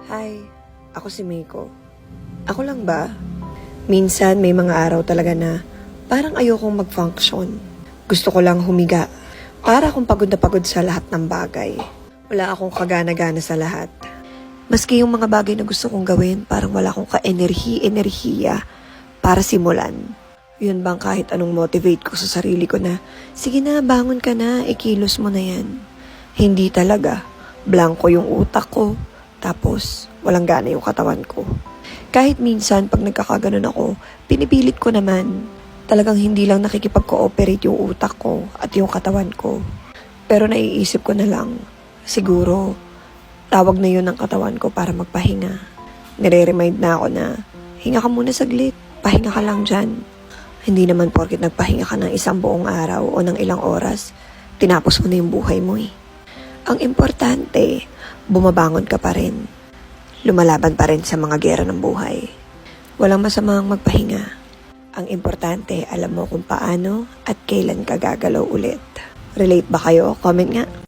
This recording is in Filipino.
Hi, ako si Meiko. Ako lang ba? Minsan may mga araw talaga na parang ayokong mag-function. Gusto ko lang humiga. Para akong pagod na pagod sa lahat ng bagay. Wala akong kagana-gana sa lahat. Maski yung mga bagay na gusto kong gawin, parang wala akong ka-enerhiya para simulan. Yun bang kahit anong motivate ko sa sarili ko na, sige na, bangon ka na, ikilos mo na yan. Hindi talaga. Blanko yung utak ko. Tapos, walang gana yung katawan ko. Kahit minsan, pag nagkakaganon ako, pinipilit ko naman. Talagang hindi lang nakikipag-cooperate yung utak ko at yung katawan ko. Pero naiisip ko na lang, siguro, tawag na yun ng katawan ko para magpahinga. Nire-remind na ako na, hinga ka muna saglit, pahinga ka lang dyan. Hindi naman porket nagpahinga ka ng isang buong araw o ng ilang oras, tinapos mo na yung buhay mo eh. Ang importante, bumabangon ka pa rin. Lumalaban pa rin sa mga gera ng buhay. Walang masamang magpahinga. Ang importante, alam mo kung paano at kailan ka gagalaw ulit. Relate ba kayo? Comment nga.